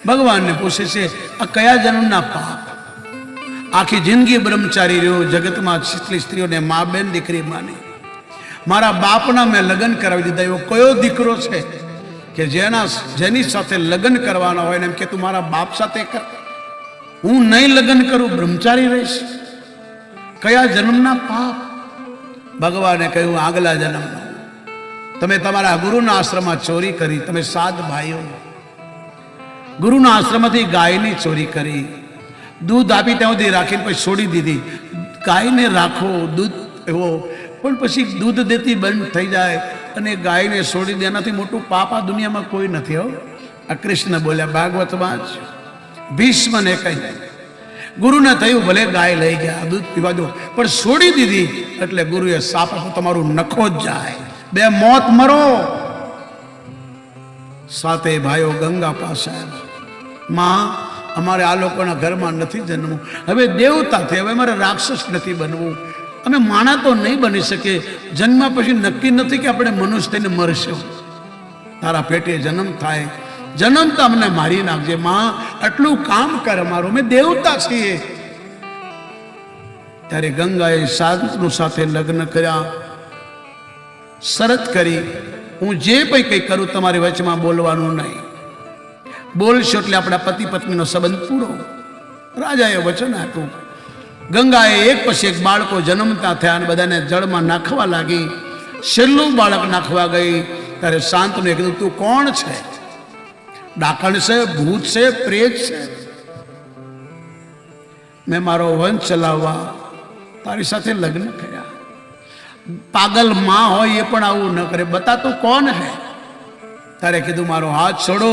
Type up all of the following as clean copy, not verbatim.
ભગવાનને પૂછે છે આ કયા જન્મના પાપ? આખી જિંદગી બ્રહ્મચારી રહ્યો, જગતમાં કેટલી સ્ત્રીઓને મા બેન દીકરી માની, મારા બાપના મેં લગ્ન કરાવી દીધા. એવો કયો દીકરો છે કે જેની સાથે લગ્ન કરવાના હોય ને એમ કે તું મારા બાપ સાથે કર, હું નહીં લગ્ન કરું, બ્રહ્મચારી રહીશ? કયા જન્મના પાપ? ભગવાને કહ્યું આગલા જન્મનો. તમે તમારા ગુરુના આશ્રમમાં ચોરી કરી, તમે 7 ભાઈઓ ગુરુના આશ્રમમાંથી ગાયની ચોરી કરી, દૂધ આપી ત્યાં સુધી રાખીને પછી છોડી દીધી. ગાયને રાખો, દૂધ એવો, પણ પછી દૂધ દેતી બંધ થઈ જાય અને ગાયને છોડી દે, એનાથી મોટું પાપ આ દુનિયામાં કોઈ નથી. હો, આ કૃષ્ણ બોલ્યા ભાગવતમાં જ. ભીષ્મને કહી, ગુરુને થયું ભલે ગાય લઈ ગયા, દૂધ પીવા દો, પણ છોડી દીધી એટલે ગુરુએ સાપ આપ્યો, તમારું નખો જ જાય, 2 મોત મરો. 7 ભાઈઓ ગંગા પાસે આવ્યા. માં, અમારે આ લોકોના ઘરમાં નથી જન્મવું, હવે દેવતા થઈ, હવે અમારે રાક્ષસ નથી બનવું, અમે માણા તો નહીં બની શકે, જન્મ પછી નક્કી નથી કે આપણે મનુષ્ય થઈને મરશું, તારા પેટે જન્મ થાય, જન્મ તો અમને મારી નાખજે માં, આટલું કામ કર અમારું, અમે દેવતા છીએ. ત્યારે ગંગાએ શાંતનુ સાથે લગ્ન કર્યા, શરત કરી, હું જે કંઈ કરું તમારી વચમાં બોલવાનું નહીં, બોલશો એટલે આપણા પતિ પત્નીનો સંબંધ પૂરો. રાજાએ વચન આપ્યું. ગંગાએ એક પછી એક બાળકો જન્મતા થયા અને બધાને જળમાં નાખવા લાગી. છેલ્લું બાળક નાખવા ગઈ ત્યારે શાંતનુએ કીધું તું કોણ છે? ડાકણ છે, ભૂત છે, પ્રેત છે? મેં મારો વંશ ચલાવવા તારી સાથે લગ્ન કર્યા. પાગલ માં હોય એ પણ આવું ન કરે, બતા તું કોણ હે? તારે કીધું મારો હાથ છોડો,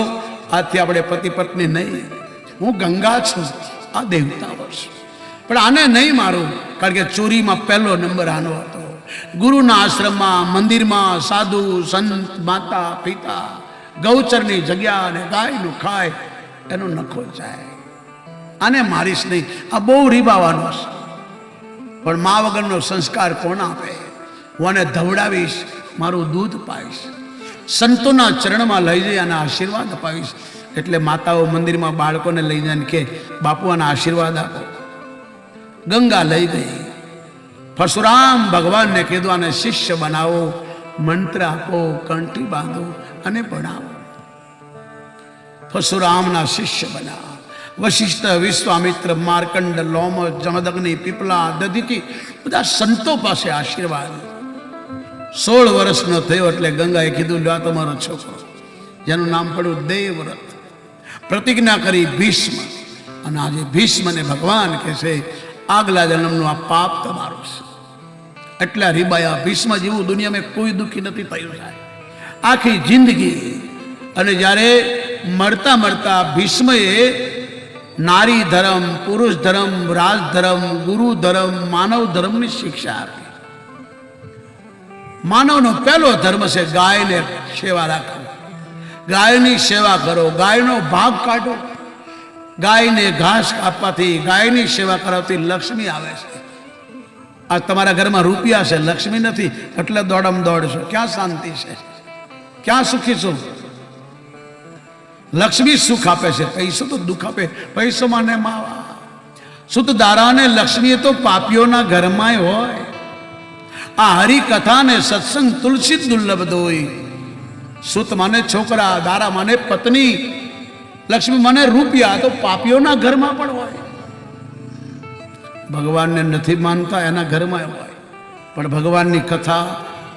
આજથી આપણે પતિ પત્ની નહીં, હું ગંગા છું, આ દેવતાઓ છે, પણ આને નહીં મારું, કારણ કે ચોરીમાં પહેલો નંબર આનો હતો. ગુરુના આશ્રમમાં, મંદિરમાં સાધુ સંત, માતા પિતા, ગૌચરની જગ્યા અને ગાયનું ખાય, એનો નખો જાય. આને મારીશ નહીં, આ બહુ રીબાવાનો છે, પણ મા વગરનો સંસ્કાર કોણ આપે? હું આને ધવડાવીશ, મારું દૂધ પાઈશ, સંતોના ચરણમાં લઈ જઈ આના આશીર્વાદ અપાવીશ. એટલે માતાઓ મંદિરમાં બાળકોને લઈ જાય કે બાપુ આના આશીર્વાદ આપો. ગંગા લઈ ગઈ. પરશુરામ ભગવાનને કીધું આને શિષ્ય બનાવો, મંત્ર આપો, કંઠી બાંધો અને ભણાવો. પરશુરામના શિષ્ય બન્યા. વશિષ્ઠ, વિશ્વામિત્ર, માર્કંડ, લોમ, જમદગ્નિ, પીપલા, દધીચી, બધા સંતો પાસે આશીર્વાદ. 16 વર્ષનો થયો એટલે ગંગાએ કીધું લ્યો તમારો છોકરો, જેનું નામ પડ્યું દેવવ્રત. પ્રતિજ્ઞા કરી ભીષ્મ, અને આજે ભીષ્મને ભગવાન કહે છે આગલા જન્મનું આ પાપ તમારું છે. એટલા રીબાયા. ભીષ્મ જેવું દુનિયામાં કોઈ દુઃખી નથી થયું સાહેબ આખી જિંદગી. અને જ્યારે મળતા મળતા ભીષ્મએ નારી ધર્મ, પુરુષ ધર્મ, રાજ ધર્મ, ગુરુ ધર્મ, માનવ ધર્મની શિક્ષા આપી. માનવનો પહેલો ધર્મ છે ગાયને સેવા રાખો, ગાયની સેવા કરો, ગાયનો ભાગ કાઢો. ગાયને ઘાસ આપવાથી, ગાયની સેવા કરાવતી લક્ષ્મી આવે છે. આ તમારા ઘરમાં રૂપિયા છે, લક્ષ્મી નથી, એટલે દોડમ દોડ છો. ક્યાં શાંતિ છે? ક્યાં સુખી છો? લક્ષ્મી સુખ આપે છે, પૈસો તો દુઃખ આપે. પૈસો માને માવા સુત દારાને લક્ષ્મી તો પાપીઓના ઘરમાં હોય. આ હરિકથા ને સત્સંગ તુલસી દુર્લભ દોય. સુત માને છોકરા, દારા માને પત્ની, લક્ષ્મી માને રૂપિયા, તો પાપીઓના ઘરમાં પણ હોય. ભગવાનને નથી માનતા એના ઘરમાં હોય, પણ ભગવાનની કથા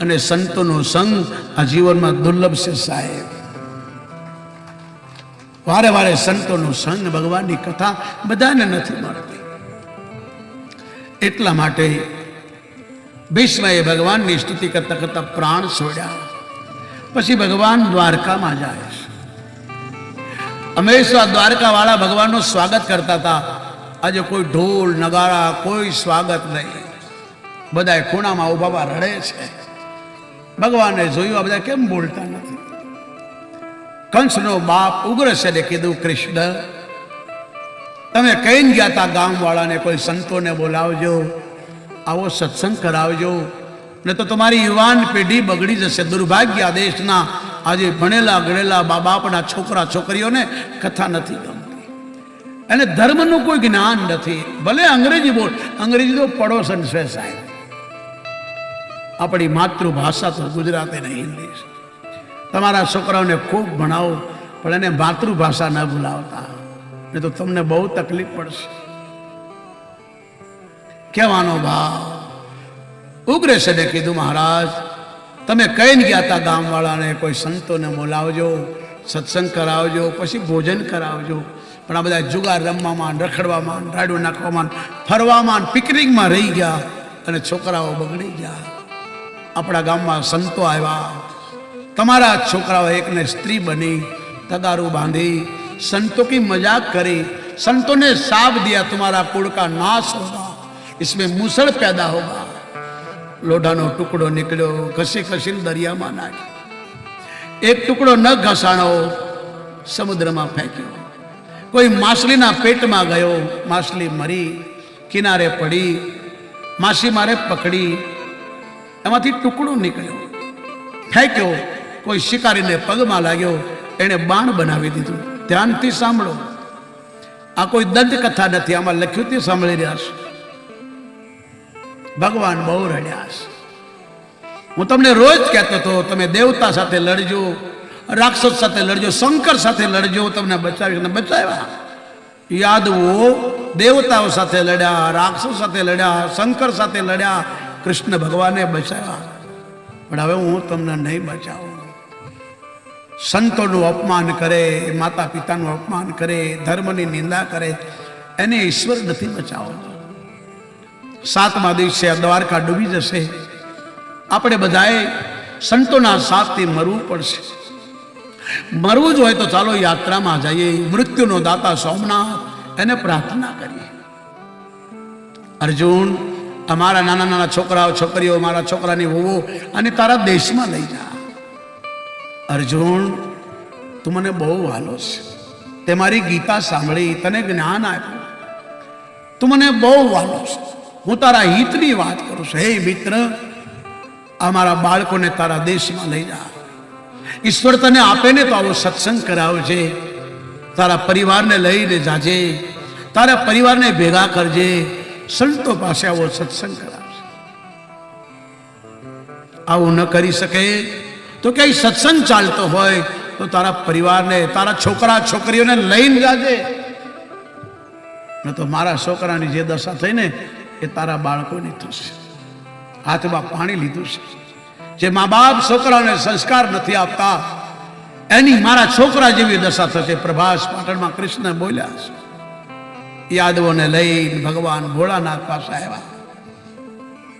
અને સંતોનો સંગ આ જીવનમાં દુર્લભ છે સાહેબ. વારે વારે સંતોનો સંગ, ભગવાનની કથા બધાને નથી મળતી. એટલા માટે ભીષ્મએ ભગવાનની સ્તુતિ કરતા કરતા પ્રાણ છોડ્યા. પછી ભગવાન દ્વારકામાં જાય છે. હંમેશા દ્વારકા વાળા ભગવાનનું સ્વાગત કરતા હતા. આજે કોઈ ઢોલ નગારા, કોઈ સ્વાગત નહીં. બધા ખૂણામાં ઉભા રડે છે. ભગવાને જોયું આ બધા કેમ બોલતા નથી. કંસનો બાપ ઉગ્રસેને કીધું કૃષ્ણ, તમે કહીને ગયા હતા ગામ વાળાને કોઈ સંતોને બોલાવજો, આવો સત્સંગ કરાવજો, ને તો તમારી યુવાન પેઢી બગડી જશે. દુર્ભાગ્ય દેશના આજે ભણેલા ગણેલા બાપના છોકરા છોકરીઓને કથા નથી ગમતી, એને ધર્મનું કોઈ જ્ઞાન નથી. ભલે અંગ્રેજી બોલ, અંગ્રેજી તો પડોશન છે સાહેબ. આપણી માતૃભાષા તો ગુજરાતી ને હિન્દી છે. તમારા છોકરાઓને ખૂબ ભણાવો, પણ એને માતૃભાષા ન ભૂલાવતા, નહીં તો તમને બહુ તકલીફ પડશે. કહેવાનો ભાવ ઉગ્રેસને કીધું, મહારાજ તમે કહીને ગયા હતા ગામવાળાને કોઈ સંતોને બોલાવજો, સત્સંગ કરાવજો, પછી ભોજન કરાવજો, પણ આ બધા જુગાર રમવામાં, રખડવામાં, રાડું નાખવામાં, ફરવામાં, પિકનિકમાં રહી ગયા અને છોકરાઓ બગડી ગયા. આપણા ગામમાં સંતો આવ્યા, તમારા છોકરાઓ એકને સ્ત્રી બની, તગારું બાંધી, संतों की मजाक करी, संतों ने साफ दिया तुम्हारा कुल का नाश होगा, इसमें मूसड़ पैदा होगा. लोढ़ानो टुकड़ो निकलो, घसी घसी दरिया में नाख्यो. एक टुकड़ो न घसाणो, समुद्र में फेंक्यो. कोई माछली ना पेट में गयो, माछली मरी, किनारे पड़ी, माछी मारे पकड़ी, एमांथी टुकड़ो निकळ्यो, फेंक्यो. कोई शिकारी ने पग में लाग्यो, एने बाण बनावी दीधुं. ध्यानथी सांभळो, आ कोई दंत कथा नथी, आमां लख्युं ते सांभळी रह्या छो. भगवान बहु रड्या छे. हूँ तमने रोज कहतो तो तमे देवता साथे लड़जो, राक्षस साथे लड़जो, शंकर साथे लड़जो, तमने बचाव्या. याद वो देवताओं साथे लड्या, राक्षस साथे लड्या, शंकर साथे लड्या, कृष्ण भगवाने बचाव्या. पण हवे हूँ तमने नहीं बचावुं. संतों अपमान करे, माता पिता अपमान करे, धर्म की निंदा करे, एने ईश्वर नहीं बचाव. 7मा दिवसे द्वारका डूबी जशे. आपणे बधाए संतों साथ थी मरवू पड़शे. मरवू ज होय तो चालो यात्रा में जाइए. मृत्युनो दाता सोमनाथ एने प्रार्थना करिए. अर्जुन अमारा नाना नाना छोकराओ छोकरीओ, मारा छोकरानी वहू अने तारा देश में लई जा. अर्जुन तू मने बहु वालो छे, ते मारी गीता सांभળી, तने ज्ञान आप्युं, तू मने बहु वालो छे, हूँ तारा हितनी वात करूं छुं. हे मित्र, अमारा बाळकोने तारा देश में लई जा. ईश्वर तने आपे ने तो आवो सत्संग करावजे. तारा परिवार ने लईने जाजे, तारा परिवार ने भेगा करजे, संतो पासे आवो सत्संग करावजे. आवुं न करी सके तो कई सत्संग चालतो होय तो तारा परिवार ने, तारा छोकरा छोकरीओ ने लईने जाजे. न तो मारा छोकरानी जे दशा थई ने ए तारा बाळकोनी थशे. हाथमां पाणी लीधुं छे. जे माँ बाप छोकराने संस्कार नहीं आपता एनी मारा छोकरा जेवी दशा थशे. प्रभास पाटण में कृष्ण बोल्या छे. यादवों ने लईने भगवान भोळानाथ पासे आव्या.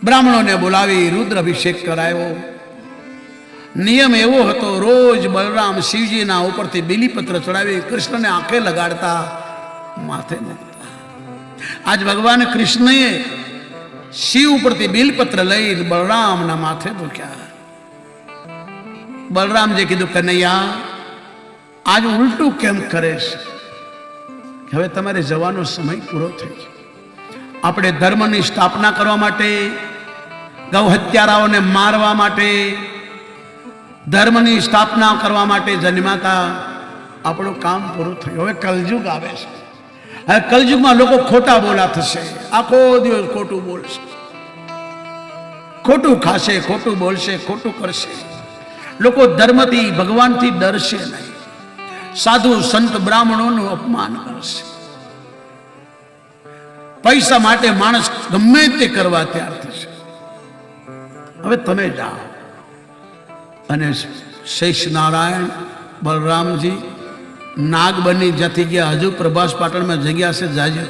ब्राह्मणों ने बोलावी रुद्र अभिषेक करायो. नियम एवो हतो, रोज बलराम शिवजी ना ऊपर थी बीलीपत्र चढ़ावी कृष्ण ने आंखे लगाड़ता, माथे मूकता. आज भगवान कृष्ण शिव ऊपर थी बीलपत्र लई बलराम ना माथे मूक्या. बलराम जे कीधुं, कन्हैया आज उल्टू केम करे छे? हवे तमारे जवानो समय पूरो थई गयो. आपणे धर्मनी स्थापना करवा माटे, गौ हत्याराओने मारवा माटे, धर्मनी स्थापना करवा माटे जन्माता. આપણું કામ પૂરું થયું. હવે કલયુગ આવે છે. હવે કલયુગમાં લોકો ખોટા બોલા થશે. આખો દિવસ ખોટું બોલશે, ખોટું ખાશે, ખોટું બોલશે, ખોટું કરશે. લોકો ધર્મથી ભગવાનથી ડરશે નહીં. સાધુ સંત બ્રાહ્મણોનું અપમાન કરશે. પૈસા માટે માણસ ગમે તે કરવા તૈયાર થશે. હવે તમે જાઓ અને शेष नारायण बलराम जी नाग बनी जती गया. हजू प्रभास पाटण में जग्या से जाजो.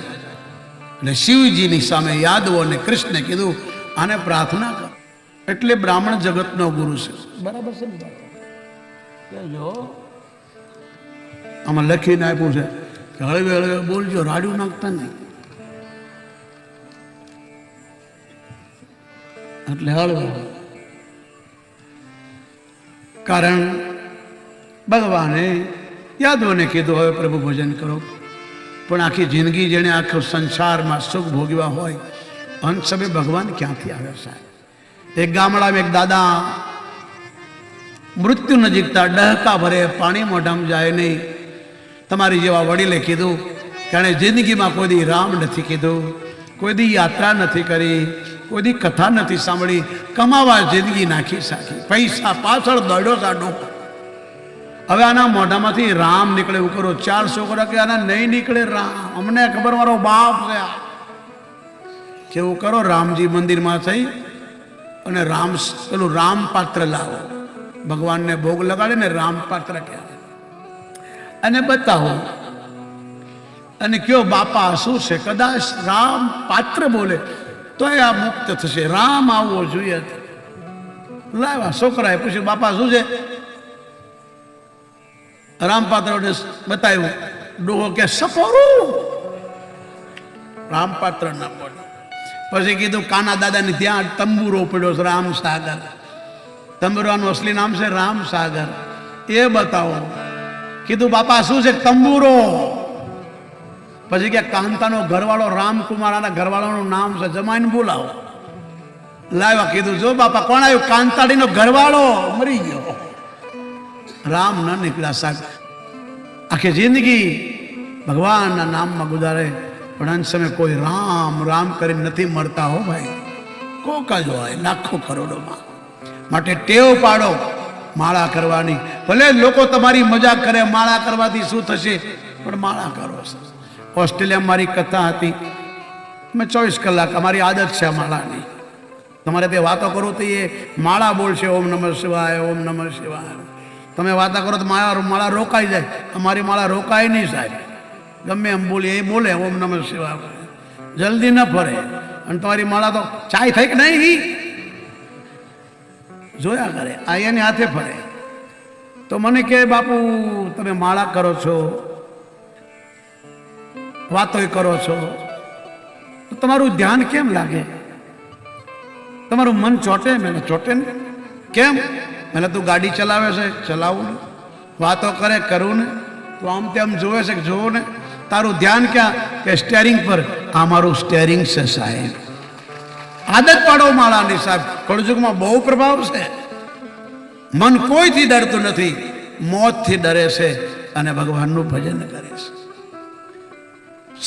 शिवजी नी सामे यादवों ने कृष्ण कीधुं आने प्रार्थना कर. एटले ब्राह्मण जगत नो गुरु छे. बराबर छे ने? जो आमां लखीने आप्युं छे के हळवे हळवे बोलजो, राड्યું नाखता नहीं. એટલે હળવે. कारण भगवाने यादवों ने कीधुं हवे प्रभु भोजन करो. पण आखी जिंदगी जेने आखो संसार में सुख भोगव्या होय, अंत समय भगवान क्यांथी आवे साहेब? एक गामड़ा में एक दादा મૃત્યુ નજીકતા ડહકા ભરે પાણી મોઢામાં જાય નહીં. તમારી જેવા વડીલે કીધું કે એણે જિંદગીમાં કોઈ દી રામ નથી કીધું, કોઈ દી યાત્રા નથી કરી, કોઈ દી કથા નથી સાંભળી, કમાવા જિંદગી નાખી સાખી, પૈસા પાછળ દોડ્યો સાડો. હવે આના મોઢામાંથી રામ નીકળે એવું કરો. 4 છોકરા કે આના નહીં નીકળે રામ, અમને ખબર મારો બાપ છે. કેવું કરો, રામજી મંદિરમાં થઈ અને પેલું રામ પાત્ર લાવો, ભગવાનને ભોગ લગાડે ને રામ પાત્ર કહેવાય, અને બતાવો અને કયો બાપા શું છે. કદાચ રામ પાત્ર બોલે તો એ આ મુક્ત થશે. રામ આવવો જોઈએ. લાવ્યા છોકરાએ પૂછ્યું બાપા શું છે. રામપાત્રને બતાવ્યું. ડોહો કે સપોરું. રામપાત્ર ના પડે. પછી કીધું કાના દાદાની ત્યાં તંબુરો પડ્યો છે, રામ સાગર. તંબુરાનું અસલી નામ છે રામ સાગર, એ બતાવો. કીધું બાપા શું છે. તંબુરો. પછી કે કાંતાનો ઘરવાળો રામકુમારના ઘરવાળાનું નામ છે, જમાઈને બોલાવો. લાવ્યા. કીધું જો બાપા કોણ આવ્યું. કાંતાડીનો ઘરવાળો મરી ગયો. રામ ન નીકળ્યા સાહેબ. આખી જિંદગી ભગવાનના નામમાં ગુજારે, પણ અંત સમય કોઈ રામ રામ કરીને નથી મળતા હો ભાઈ. કોક જ હોય લાખો કરોડોમાં. માટે ટેવ પાડો માળા કરવાની. ભલે લોકો તમારી મજાક કરે, માળા કરવાથી શું થશે, પણ માળા કરો. ઓસ્ટ્રેલિયામાં મારી કથા હતી. મેં 24 કલાક અમારી આદત છે માળાની. તમારે તે વાતો કરો તો એ માળા બોલશે, ઓમ નમઃ શિવાય, ઓમ નમઃ શિવાય. તમે વાતા કરો તો માળા રોકાઈ જાય. અમારી માળા રોકાય નહીં સાહેબ. ગમે એમ બોલીએ એ બોલે ઓમ નમઃ શિવાય, જલ્દી ન ફરે. અને તમારી માળા તો ચાય થઈ કે નહીં જોયા કરે, આ એની હાથે ફરે. તો મને કહે બાપુ તમે માળા કરો છો, વાતોય કરો છો, તો તમારું ધ્યાન કેમ લાગે, તમારું મન ચોટે. મેં ચોટે ને કેમ. મેં તું ગાડી ચલાવે છે, ચલાવું ને. વાતો કરે, કરું ને. તું આમ તેમ જોવે છે, જોવો ને. તારું ધ્યાન ક્યાં કે સ્ટેરિંગ પર. આ મારું સ્ટેરિંગ છે સાહેબ. આદત પાડો માળાની સાહેબ. કળયુગમાં બહુ પ્રભાવ છે. મન કોઈથી ડરતું નથી, મોતથી ડરે છે અને ભગવાનનું ભજન કરે છે.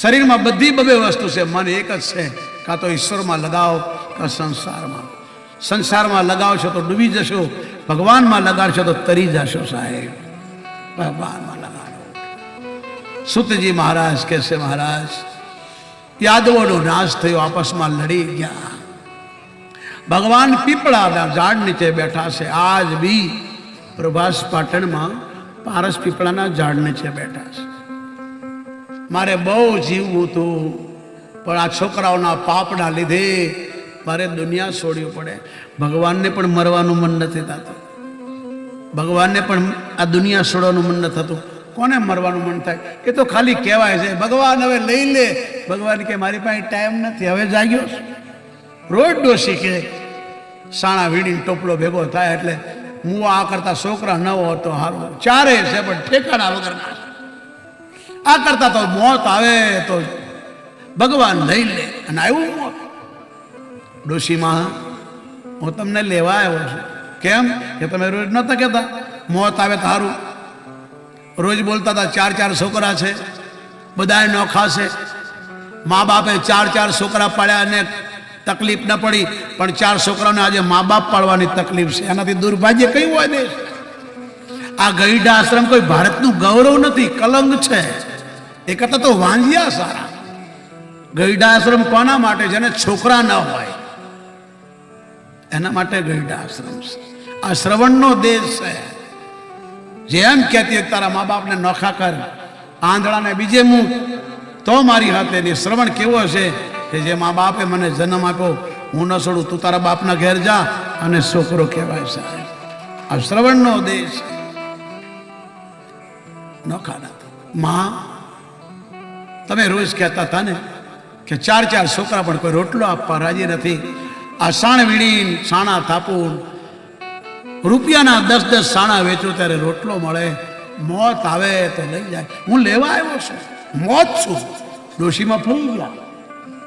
શરીરમાં બધી બબે વસ્તુ છે, મન એક જ છે. કાં તો ઈશ્વરમાં લગાવ, કાં સંસારમાં. સંસારમાં લગાવશો તો ડૂબી જશો, ભગવાનમાં લગાડશો તો તરી જશો સાહેબ. ભગવાનમાં લગાડો. સુતજી મહારાજ કહે છે મહારાજ યાદવોનો નાશ થયો, આપસમાં લડી ગયા. ભગવાન પીપળાના ઝાડ નીચે બેઠા છે. આજ બી પ્રભાસ પાટણમાં પારસ પીપળાના ઝાડ નીચે બેઠા છે. મારે બહુ જીવવું હતું, પણ આ છોકરાઓના પાપના લીધે મારે દુનિયા છોડવી પડે. ભગવાનને પણ મરવાનું મન નથી થતું, ભગવાનને પણ આ દુનિયા છોડવાનું મન નથી થતું. કોને મરવાનું મન થાય? એ તો ખાલી કહેવાય છે ભગવાન હવે લઈ લે. ભગવાન કે મારી પાસે ટાઈમ નથી, હવે જાગ્યો છું. રોજ ડોસી કે સાણા વીડીને ટોપલો ભેગો થાય એટલે હું આ કરતા છોકરા ન હો તો સારું. ચારે છે પણ ઠેકાણા વગરના. આ કરતા તો મોત આવે તો ભગવાન લઈ લે. અને આવ્યું મોત. ડોશીમાં હું તમને લેવા આવ્યો છું. કેમ કે તમે રોજ નહોતા કહેતા મોત આવે તો સારું. રોજ બોલતા હતા 4 છોકરા છે, બધા નોખા છે. મા બાપે 4 છોકરા પાડ્યા અને તકલીફ ન પડી, પણ 4 છોકરાઓને આજે મા બાપ પાડવાની તકલીફ છે. એનાથી દુર્ભાગ્ય કયું હોય દેશ? આ ગઈઢા આશ્રમ કોઈ ભારતનું ગૌરવ નથી, કલંક છે. એ કરતા તો વાંજિયા સારા. ગઈઢા આશ્રમ કોના માટે? જેને છોકરા ન હોય એના માટે ગઈઢા આશ્રમ છે. આ શ્રવણનો દેશ છે. જેમ કહેતી તારા મા બાપને નોખા કર, આંધળાને બીજે મૂક, તો મારી હાથે ની શ્રવણ કેવો હશે કે જે મા બાપે મને જન્મ આપ્યો હું ન છોડું, તું તારા બાપના ઘેર જા અને છોકરો કહેવાય સાહેબ. આ શ્રવણનો દેશ છે. નોખા ના માં તમે રોજ કહેતા હતા ને કે 4 છોકરા પણ કોઈ રોટલો આપવા રાજી નથી. આ સાણ વીડીને સાણા થાપું, રૂપિયાના 10 સાણા વેચો ત્યારે રોટલો મળે. મોત આવે તો લઈ જાય. હું લેવા આવ્યો છું, મોત છું. ડોશીમાં ફરી ગયા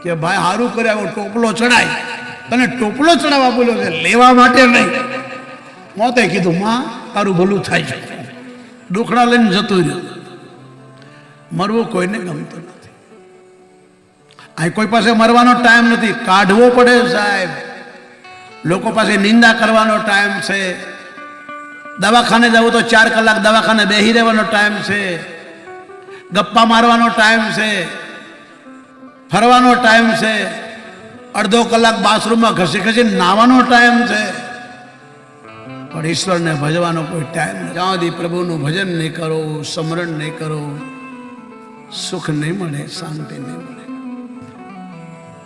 કે ભાઈ સારું કર્યા એવો ટોપલો ચડાય. તને ટોપલો ચડાવવા બોલ્યો છે, લેવા માટે નહીં. મોતે કીધું માં તારું ભલું થાય છે, દુખડા લઈને જતું રહ્યું. મરવું કોઈને ગમતું નથી. અહીં કોઈ પાસે મરવાનો ટાઈમ નથી, કાઢવો પડે સાહેબ. લોકો પાસે નિંદા કરવાનો ટાઈમ છે. દવાખાને જવું તો 4 કલાક દવાખાને બેસી રહેવાનો ટાઈમ છે, ગપ્પા મારવાનો ટાઈમ છે, ફરવાનો ટાઈમ છે, અડધો કલાક બાથરૂમમાં ઘસી ઘસી નાવાનો ટાઈમ છે. પણ ઈશ્વરને ભજવાનો કોઈ ટાઈમ નથી. જ્યાં સુધી પ્રભુનું ભજન નહીં કરો, સ્મરણ નહીં કરો, સુખ નહીં મળે, શાંતિ નહીં મળે.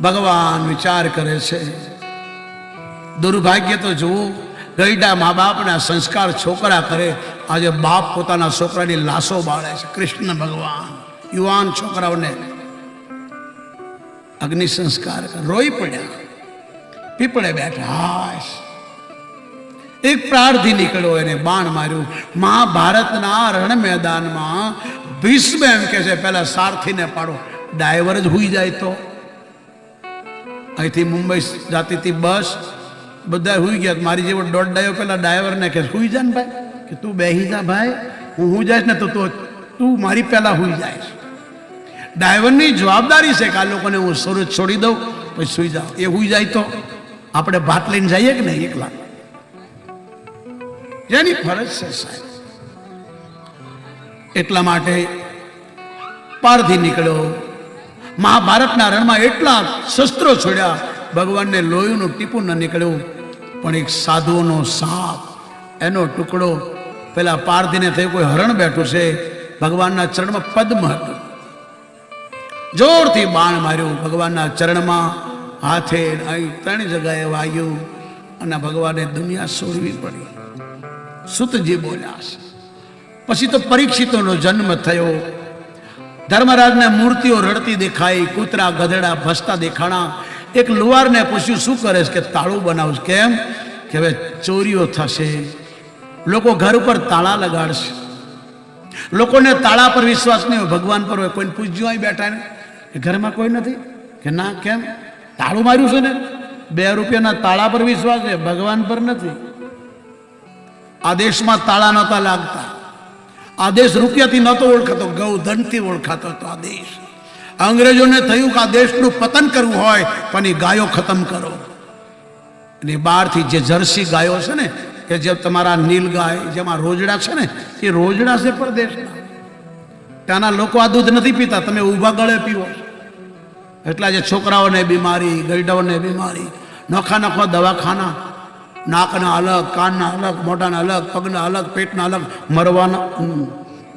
ભગવાન વિચાર કરે છે. દુર્ભાગ્ય તો જુઓ, ગઈડા મા બાપના સંસ્કાર છોકરા કરે, આજે બાપ પોતાના છોકરાની લાશો બાળે છે. કૃષ્ણ ભગવાન યુવાન છોકરાઓને અગ્નિ સંસ્કાર રોઈ પડ્યા, પીપળે બેઠા. એક પ્રાર્થી નીકળ્યો, એને બાણ માર્યું. મહાભારતના રણ મેદાનમાં ભીષ્મ એમ કે છે, પેલા સારથીને પાડો. ડ્રાઈવર જ હુઈ જાય તો. અહીંથી મુંબઈ જતી હતી બસ, બધા હુઈ ગયા. મારી જેવો દોઢ ડાયો પેલા ડ્રાઈવરને કે હુઈ જા ને ભાઈ, કે તું બેહી જા ભાઈ, હું જઈશ ને તો તું મારી પહેલા હુઈ જાય. ડ્રાઈવરની જવાબદારી છે કે આ લોકોને હું સુરત છોડી દઉં પછી સુઈ જાઉં. એ હુઈ જાય તો આપણે ભાત લઈને જઈએ કે નહીં એકલા? જેની ફરજ છે સાહેબ. એટલા માટે પારથી નીકળ્યો. મહાભારતના રણમાં એટલા શસ્ત્રો છોડ્યા, ભગવાનને લોહીનું ટીપું ન નીકળ્યું. પણ એક સાધુઓનો સાપ, એનો ટુકડો પેલા પારધીને થયું કોઈ હરણ બેઠું છે, ભગવાનના ચરણમાં પદ્મ હતું. જોરથી બાણ માર્યું ભગવાનના ચરણમાં, હાથે અહીં 3 જગ્યાએ વાગ્યું અને ભગવાને દુનિયા છોડવી પડી. સુતજી બોલ્યા છે. પછી તો પરીક્ષિતોનો જન્મ થયો. ધર્મરાજને મૂર્તિઓ રડતી દેખાઈ, કૂતરા ગધેડા ભસતા દેખાણા. એક લુહારને પૂછ્યું શું કરે છે? કે તાળું બનાવું. કેમ? કે હવે ચોરીઓ થશે, લોકો ઘર ઉપર તાળા લગાડશે. લોકોને તાળા પર વિશ્વાસ નહીં હોય, ભગવાન પર હોય. કોઈને પૂછ્યું અહીં બેઠા ને કે ઘરમાં કોઈ નથી? કે ના. કેમ? તાળું માર્યું છે ને. 2 રૂપિયાના તાળા પર વિશ્વાસ છે, ભગવાન પર નથી. આ દેશમાં તાળા નહોતા લાગતા. આ દેશ રૂપિયાથી નહોતો ઓળખાતો, ગૌધનથી ઓળખાતો હતો આ દેશ. અંગ્રેજોને થયું કે આ દેશનું પતન કરવું હોય પણ એ ગાયો ખતમ કરો. અને બહારથી જે જર્સી ગાયો છે ને, કે જે તમારા નીલ ગાય, જેમાં રોજડા છે ને, એ રોજડા છે પરદેશના. ત્યાંના લોકો આ દૂધ નથી પીતા, તમે ઊભા ગળે પીવો. એટલા જે છોકરાઓને બીમારી, ગઈડાઓને બીમારી, નોખા નોખા દવાખાના, નાકના અલગ, કાનના અલગ, મોઢાના અલગ, પગના અલગ, પેટના અલગ, મરવાના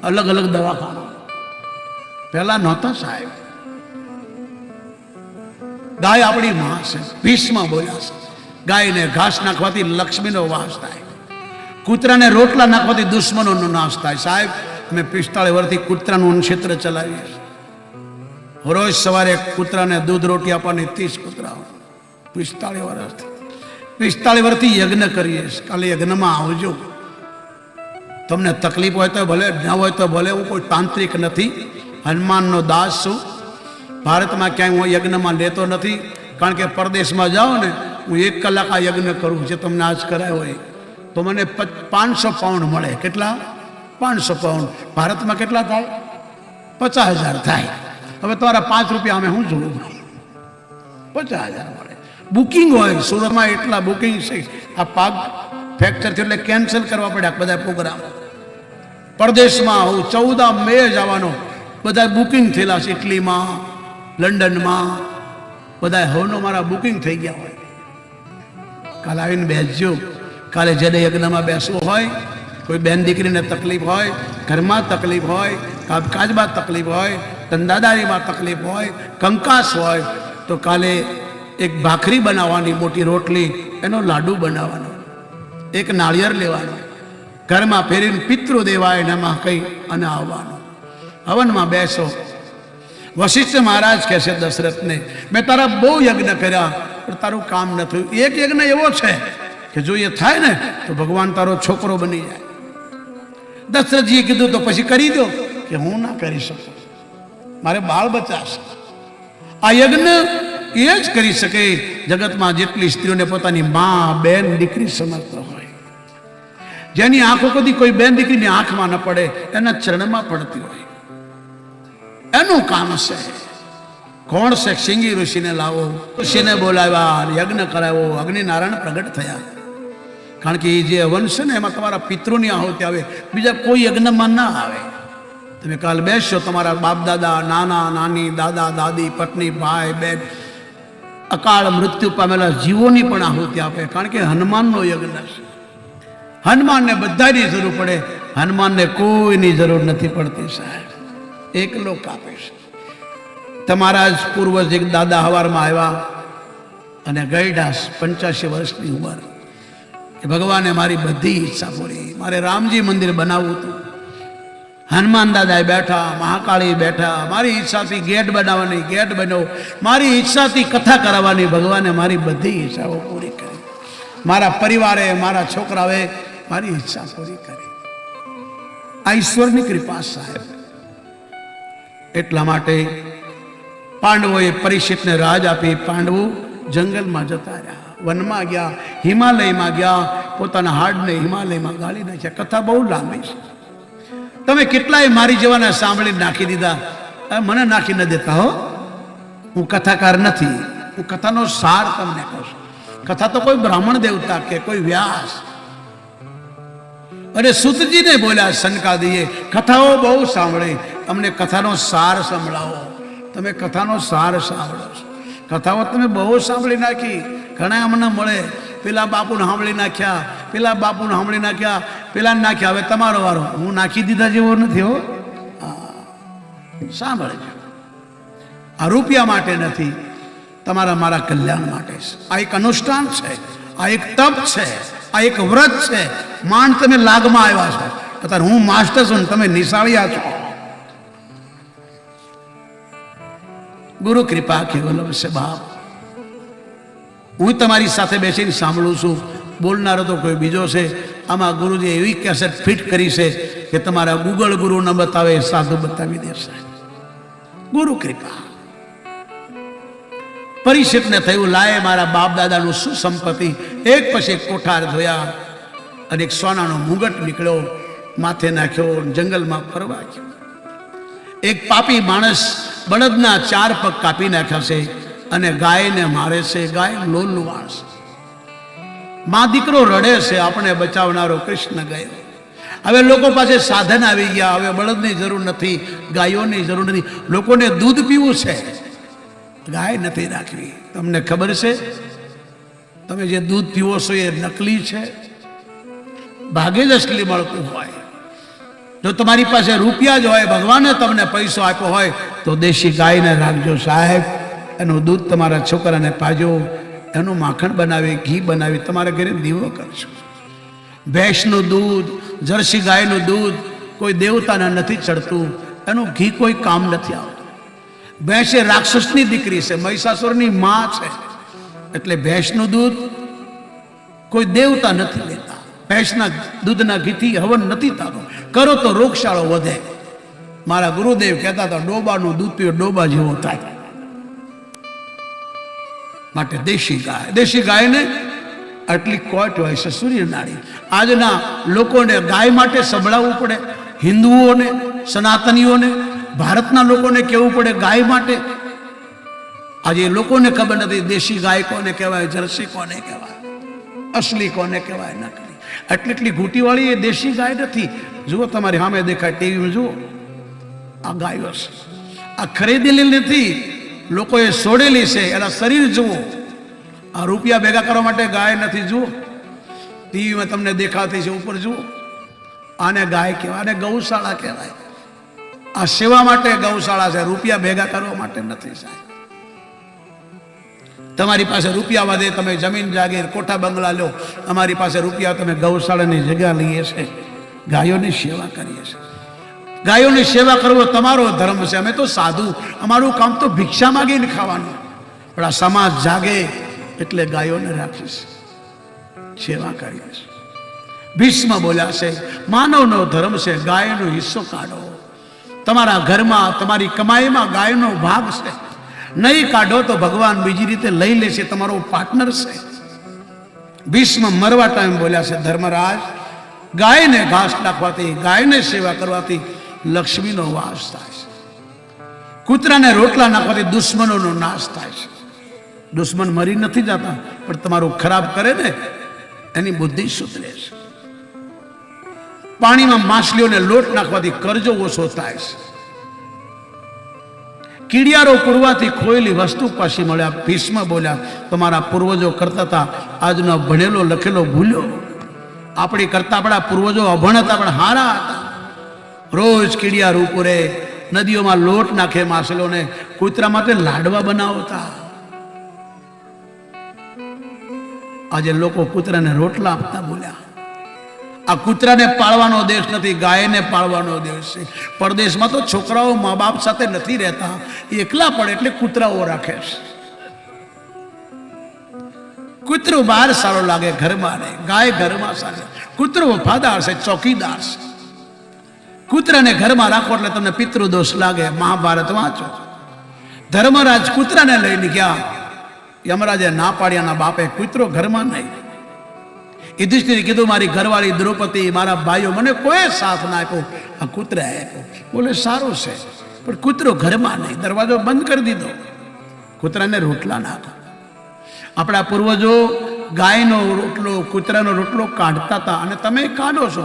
અલગ અલગ દવાખાના. પહેલા નહોતા સાહેબ. ગાય આપણી માં છે. ભીષ્મ બોલ્યા છે, ગાયને ઘાસ નાખવાથી લક્ષ્મીનો વાસ થાય, કૂતરાને રોટલા નાખવાથી દુશ્મનોનો નાશ થાય. સાહેબ મેં 45 વર્ષથી કૂતરાનું ક્ષેત્ર ચલાવીએ છીએ. રોજ સવારે કૂતરાને દૂધ રોટી આપવાની 30 કૂતરાઓ. 45 વર્ષથી 45 વર્ષથી યજ્ઞ કરીએ. કાલે યજ્ઞમાં આવજો. તમને તકલીફ હોય તો ભલે, ન હોય તો ભલે. હું કોઈ તાંત્રિક નથી, હનુમાનનો દાસ છું. ભારતમાં ક્યાંય હું યજ્ઞમાં લેતો નથી, કારણ કે પરદેશમાં જાઓ ને, હું 1 કલાક આ યજ્ઞ કરું, જે તમને આજ કરાયો હોય તો મને 500 પાઉન્ડ મળે. કેટલા? 500 પાઉન્ડ. ભારતમાં કેટલા થાય? 50,000 થાય. હવે તમારા 5 રૂપિયા અમે શું જોવું? 50,000 મળે. બુકિંગ હોય સુરતમાં, એટલા બુકિંગ છે. આ પાક ફ્રેક્ચર થયું એટલે કેન્સલ કરવા પડ્યા બધા પ્રોગ્રામ. પરદેશમાં હું 14 મે જવાનો, બધા બુકિંગ થયેલા છે. ઇટલીમાં, લંડનમાં બધા હવનો મારા બુકિંગ થઈ ગયા હોય. કાલે આવીને બેસજો. કાલે જેને યજ્ઞમાં બેસવું હોય, કોઈ બેન દીકરીને તકલીફ હોય, ઘરમાં તકલીફ હોય, કામકાજમાં તકલીફ હોય, ધંધાદારીમાં તકલીફ હોય, કંકાસ હોય, તો કાલે એક ભાખરી બનાવવાની, મોટી રોટલી, એનો લાડુ બનાવવાનો, એક નાળિયેર લેવાનો, ઘરમાં ફેરીને પિતૃ દેવાય એનામાં કંઈ અને આવવાનું. હવનમાં બેસો. વશિષ્ઠ મહારાજ કહે છે દશરથને, મેં તારા બહુ યજ્ઞ કર્યા પણ તારું કામ ન થયું. એક યજ્ઞ એવો છે કે જો એ થાય ને તો ભગવાન તારો છોકરો બની જાય. દશરથજીએ કીધું તો પછી કરી દો. કે હું ના કરી શકું, મારે બાળ બચ્ચા છે. આ યજ્ઞ એ જ કરી શકે જગતમાં જેટલી સ્ત્રીઓને પોતાની મા, બેન, દીકરી સમજતો હોય, જેની આંખો કદી કોઈ બેન દીકરીની આંખમાં ન પડે એના ચરણમાં પડતી હોય, એનું કામ છે. કોણ છે? શિંગી ઋષિને લાવો, ઋષિને બોલાવ્યા, યજ્ઞ કરાવ્યો, અગ્નિનારાયણ પ્રગટ થયા. કારણ કે એ જે હવન છે ને એમાં તમારા પિતૃની આહુતિ આવે, બીજા કોઈ યજ્ઞમાં ના આવે. તમે કાલ બેસશો, તમારા બાપ દાદા, નાના નાની, દાદા દાદી, પત્ની, ભાઈ બહેન, અકાળ મૃત્યુ પામેલા જીવોની પણ આહુતિ આપે. કારણ કે હનુમાનનો યજ્ઞ છે. હનુમાનને બધાની જરૂર પડે, હનુમાનને કોઈની જરૂર નથી પડતી સાહેબ, એકલો કાપે છે. તમારા જ પૂર્વજ એક દાદા હવારમાં આવ્યા અને ગઈડા 85 વર્ષની ઉંમર કે ભગવાને મારી બધી ઈચ્છા પૂરી, મારે રામજી મંદિર બનાવવું હતું. હનુમાન દાદાએ બેઠા, મહાકાળી બેઠા, મારી ઈચ્છાથી ગેટ બનાવવાની, ગેટ બન્યો, મારી ઈચ્છાથી કથા કરાવવાની, ભગવાને મારી બધી ઈચ્છાઓ પૂરી કરી. મારા પરિવારે, મારા છોકરાઓએ મારી ઈચ્છા પૂરી કરી. આ ઈશ્વરની કૃપા સાહેબ. એટલા માટે પાંડવોએ પરીક્ષિતને રાજ આપી. પાંડવો જંગલમાં જતા રહ્યા, વનમાં ગયા, હિમાલયમાં ગયા, પોતાના હાડને હિમાલયમાં ગાળી નાખ્યા. કથા બહુ લાંબી છે, તમે કેટલાય મારી જેવાને સાંભળી નાખી દીધા. મને નાખી ન દેતા હો, હું કથાકાર નથી, હું કથાનો સાર તમને કહું છું. કથા તો કોઈ બ્રાહ્મણ દેવતા કે કોઈ વ્યાસ અને સુતજીને બોલ્યા સનકાદીએ, કથાઓ બહુ સાંભળી, અમને કથાનો સાર સંભળાવો. તમે કથાનો સાર સાંભળો છો, કથાઓ તમે બહુ સાંભળી નાખી. ઘણા અમને મળે, પેલા બાપુને સાંભળી નાખ્યા, પેલા બાપુને સાંભળી નાખ્યા, પેલા નાખ્યા, હવે તમારો વારો. હું નાખી દીધા જેવો નથી હો. સાંભળજો, આ રૂપિયા માટે નથી, તમારા મારા કલ્યાણ માટે છે. આ એક અનુષ્ઠાન છે, આ એક તપ છે, આ એક વ્રત છે. માંડ તમે લાગમાં આવ્યા છો, અત્યારે હું માસ્ટર છું, તમે નિશાળિયા છો. ગુરુ કૃપા કેવલમ છે બાપ. હું તમારી સાથે બેસીને સાંભળું છું, બોલનારો તો કોઈ બીજો છે. આમાં ગુરુજી એવી કેસેટ ફિટ કરી છે કે તમારા ગૂગલ ગુરુ ન બતાવે, સાધુ બતાવી દેશે. ગુરુ કૃપા. પરીક્ષિતને થયું, લાય મારા બાપ દાદાનું શું સંપત્તિ. એક પછી એક કોઠાર ધોયા અને એક સોનાનો મુગટ નીકળ્યો, માથે નાખ્યો, જંગલમાં ફરવા ગયો. એક પાપી માણસ બળદના 4 પગ કાપી નાખ્યા છે અને ગાયને મારે છે. ગાય લોલનું માણસ, મા દીકરો રડે છે, આપણે બચાવનારો કૃષ્ણ ગયો. હવે લોકો પાસે સાધન આવી ગયા, હવે બળદની જરૂર નથી, ગાયોની જરૂર નથી, લોકોને દૂધ પીવું છે, ગાય નથી રાખવી. તમને ખબર છે, તમે જે દૂધ પીવો છો એ નકલી છે, ભાગે જ અસલી મળતું હોય. જો તમારી પાસે રૂપિયા જ હોય, ભગવાને તમને પૈસો આપ્યો હોય, તો દેશી ગાયને રાખજો સાહેબ. એનું દૂધ તમારા છોકરાને પાજો, એનું માખણ બનાવી, ઘી બનાવી તમારા ઘરે દીવો કરજો. ભેંસનું દૂધ, જર્સી ગાયનું દૂધ કોઈ દેવતાને નથી ચડતું, એનું ઘી કોઈ કામ નથી આવતું. ભેંસ એ રાક્ષસની દીકરી છે, મહિષાસુરની માં છે, એટલે ભેંસનું દૂધ કોઈ દેવતા નથી લેતા. ભેંસના દૂધના ઘીથી હવન નથી થતો, કરો તો રોગશાળો વધે. મારા ગુરુદેવ કહેતા હતા, ડોબાનું દૂધ પીઓ ડોબા જેવો થાય. માટે દેશી ગાય, દેશી ગાયને આટલી કોટ હોય છે, સૂર્યનાળી. આજના લોકોને ગાય માટે સંભળાવવું પડે, હિન્દુઓને, સનાતનીઓને, ભારતના લોકોને કહેવું પડે ગાય માટે. આજે લોકોને ખબર નથી દેશી ગાય કોને કહેવાય, જર્સી કોને કહેવાય, અસલી કોને કહેવાય, નકલી. એટલી ઘૂંટીવાળી એ દેશી ગાય નથી. જુઓ, તમારી સામે દેખાય ટીવીમાં, જુઓ, આ ગાયો છે. આ ખરીદેલી નથી, લોકોએ છોડેલી છે. એના શરીર જુઓ. આ રૂપિયા ભેગા કરવા માટે ગાય નથી. જુઓ, ટીવીમાં તમને દેખાતી છે, ઉપર જુઓ. આને ગાય કહેવાય, આને ગૌશાળા કહેવાય. આ સેવા માટે ગૌશાળા છે, રૂપિયા ભેગા કરવા માટે નથી સાહેબ. તમારી પાસે રૂપિયા વધે, તમે જમીન જાગીર કોઠા બંગલા લો, અમારી પાસે રૂપિયા, તમે ગૌશાળાની જગ્યા લઈએ છે, ગાયોની સેવા કરીએ છીએ. ગાયોની સેવા કરવો તમારો ધર્મ છે. અમે તો સાધુ, અમારું કામ તો ભિક્ષા માગીને ખાવાનું. પણ આ સમાજ જાગે એટલે ગાયોને રાખીશ, સેવા કરીએ છીએ. ભીષ્મ બોલ્યા છે, માનવનો ધર્મ છે ગાયનો હિસ્સો કાઢો. તમારા ઘરમાં, તમારી કમાઈમાં ગાયનો ભાગ છે. નહીં કાઢો તો ભગવાન બીજી રીતે લઈ લેશે, તમારો પાર્ટનર છે. ભીષ્મ મરવા ટાઈમ બોલ્યા છે, ધર્મરાજ ગાયને ઘાસ નાખવાથી, ગાયને સેવા કરવાથી લક્ષ્મીનો વાસ થાય છે. કૂતરાને રોટલા નાખવાથી દુશ્મનોનો નાશ થાય છે. દુશ્મન મરી નથી જતા, પણ તમારું ખરાબ કરે ને એની બુદ્ધિ સુધરે છે. પાણીમાં માછલીઓને લોટ નાખવાથી કરજો ઓછો થાય છે. કીડિયારો પૂરવાથી ખોયેલી વસ્તુ પાછી મળ્યા. ભીષ્મ બોલ્યા, તમારા પૂર્વજો કરતા હતા, આજનો ભણેલો લખેલો ભૂલ્યો. આપણી કરતા આપણા પૂર્વજો અભણ હતા પણ હારા હતા. રોજ કીડિયારો પૂરે, નદીઓમાં લોટ નાખે માછલીઓને, કૂતરા માટે લાડવા બનાવતા. આજે લોકો કૂતરાને રોટલા આપતા બોલ્યા. આ કૂતરાને પાળવાનો દેશ નથી, ગાયને પાળવાનો દેશ છે. પરદેશમાં તો છોકરાઓ મા બાપ સાથે નથી રહેતા, એકલા પડે એટલે કૂતરાઓ રાખે છે. કૂતરો બહાર સારો લાગે, ઘરમાં નહીં. ગાય ઘરમાં સારી. કૂતરો વફાદાર છે, ચોકીદાર છે. કૂતરાને ઘરમાં રાખો એટલે તમને પિતૃદોષ લાગે. મહાભારત વાંચો. ધર્મરાજ કૂતરાને લઈને ગયા. યમરાજે ના પાડ્યાના બાપે કૂતરો ઘરમાં નહીં. યુધિષ્ઠિરે કીધું, મારી ઘરવાળી દ્રૌપદી, મારા ભાઈઓ, મને કોઈ સાથ ના આપ્યો, આ કૂતરા આપ્યો. બોલે સારું છે, પણ કૂતરો ઘરમાં નહીં. દરવાજો બંધ કરી દીધો. કૂતરાને રોટલા નાખો. આપણા પૂર્વજો ગાયનો રોટલો, કૂતરાનો રોટલો કાઢતા હતા, અને તમે કાઢો છો,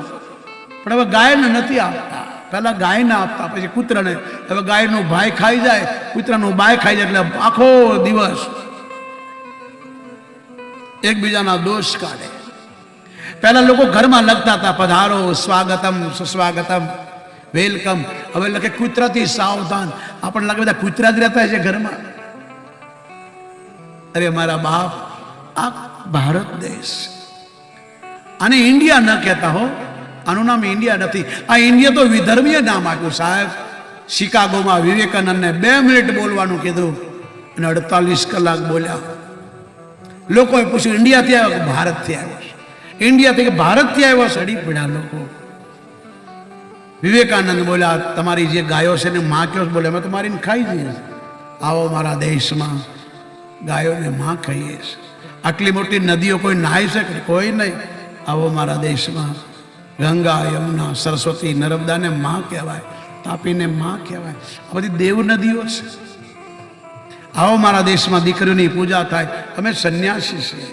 પણ હવે ગાયને નથી આપતા. પહેલા ગાયને આપતા, પછી કૂતરાને. હવે ગાયનું ભાઈ ખાઈ જાય, કૂતરાનું બાય ખાઈ જાય, એટલે આખો દિવસ એકબીજાના દોષ કાઢે. પહેલા લોકો ઘરમાં લખતા હતા, પધારો, સ્વાગતમ, સુસ્વાગતમ, વેલકમ. હવે લખે કૂતરાથી સાવધાન. આપણને લાગે બધા કૂતરા જ રહેતા છે ઘરમાં. અરે મારા બાપ, આ ભારત દેશ, આને ઇન્ડિયા ન કહેતા હો. આનું નામ ઇન્ડિયા નથી. આ ઇન્ડિયા તો વિધર્મીય નામ આપ્યું સાહેબ. શિકાગોમાં વિવેકાનંદને 2 મિનિટ બોલવાનું કીધું અને 48 કલાક બોલ્યા. લોકોએ પૂછ્યું, ઇન્ડિયાથી આવ્યો કે ભારતથી આવ્યો? ઇન્ડિયાથી કે ભારતથી આવ્યો? સડી પડ્યા લોકો. વિવેકાનંદ બોલ્યા, તમારી જે ગાયો છે ને માં કયો? બોલે, અમે તો મારીને ખાઈ જઈએ. આવો મારા દેશમાં ગાયોને માં ખાઈએ છે. આટલી મોટી નદીઓ કોઈ નાહી શકે? કોઈ નહીં. આવો મારા દેશમાં ગંગા, યમુના, સરસ્વતી, નર્મદાને માં કહેવાય, તાપીને માં કહેવાય. આ બધી દેવ નદીઓ છે. આવો મારા દેશમાં દીકરીઓની પૂજા થાય. અમે સંન્યાસી છીએ.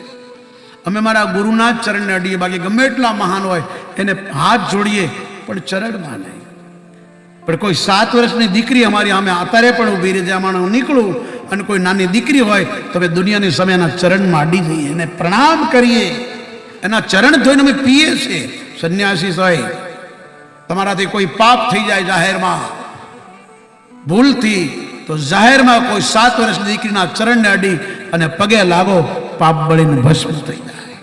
અમે મારા ગુરુના જ ચરણને અડીએ. બાકી ગમે એટલા મહાન હોય એને હાથ જોડીએ, પણ ચરણમાં નહીં. પણ કોઈ 7 વર્ષની દીકરી અમારી સામે અત્યારે પણ ઊભી રહી જાય, હું નીકળું, અને કોઈ નાની દીકરી હોય તો અમે દુનિયાની સામે એના ચરણમાં અડી જઈએ, એને પ્રણામ કરીએ, એના ચરણ ધોઈને અમે પીએ છીએ. સંન્યાસી હોય, તમારાથી કોઈ પાપ થઈ જાય જાહેરમાં ભૂલથી, તો જાહેરમાં કોઈ 7 વર્ષની દીકરીના ચરણને અડી અને પગે લાગો, પાપ બળીને ભસ્મ થઈ જાય.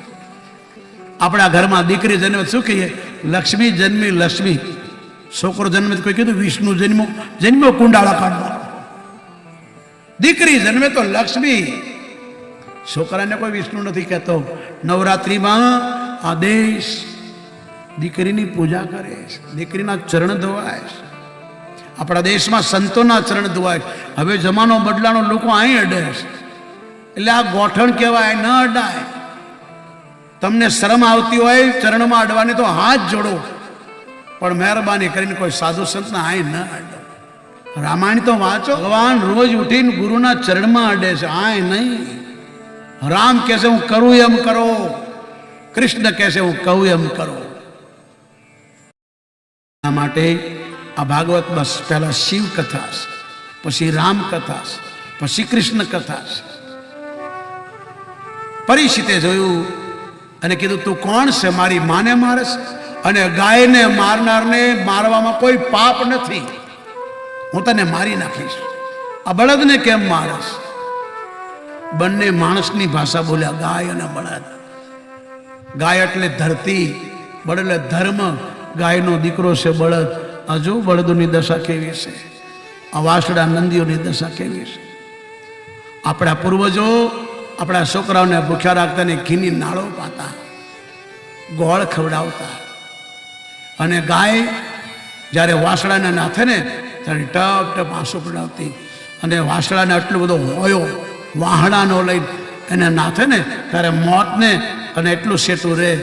આપણા ઘરમાં દીકરી જન્મે શું કહીએ? લક્ષ્મી જન્મી. લક્ષ્મી. છોકરો જન્મે કોઈ કીધું વિષ્ણુ જન્મ્યો કુંડાળા કાઢવા. દીકરી જન્મે તો લક્ષ્મી. છોકરાને કોઈ વિષ્ણુ નથી કહેતો. નવરાત્રિમાં આ દેશ દીકરીની પૂજા કરે છે, દીકરીના ચરણ ધોવાય છે. આપણા દેશમાં સંતોના ચરણ ધોવાય. હવે જમાનો બદલાનો, લોકો અહીં અડે છે, એટલે આ ગોઠણ કહેવાય, ન અડાય. તમને શરમ આવતી હોય ચરણમાં અડવાની તો હાથ જોડો, પણ મહેરબાની કરીને કોઈ સાધુ સંતના અહીં ન અડો. રામાયણ તો વાંચો. ભગવાન રોજ ઉઠીને ગુરુના ચરણમાં અડે છે, આય નહીં. રામ કહેશે હું કરું એમ કરો, કૃષ્ણ કહેશે હું કહું એમ કરો. માટે આ ભાગવત બસ પહેલા શિવ કથા છે, પછી રામ કથા છે, પછી કૃષ્ણ કથા છે. પરીક્ષિતે જોયું અને કીધું, તું કોણ છે? મારી માને મારે છે, અને ગાયને મારનારને મારવામાં કોઈ પાપ નથી, હું તને મારી નાખીશ. આ બળદને કેમ મારસ? બંને માણસની ભાષા બોલ્યા, ગાય અને બળદ. ગાય એટલે ધરતી, બળદ એટલે ધર્મ. ગાયનો દીકરો છે બળદ. આ જો બળદોની દશા કેવી છે, આ વાસડા નંદીઓની દશા કેવી છે. આપણા પૂર્વજો આપણા છોકરાઓને ભૂખ્યા રાખતા ને ઘીની નાળો પાતા, ગોળ ખવડાવતા. અને ગાય જ્યારે વાસડાને નાથે ને ત્યારે ટપ ટપ આંસુ પડાવતી. અને વાસડાને આટલો બધો હોયો વાહડાનો લઈ એને નાથે ને ત્યારે મોતને અને એટલું સેટું રહે.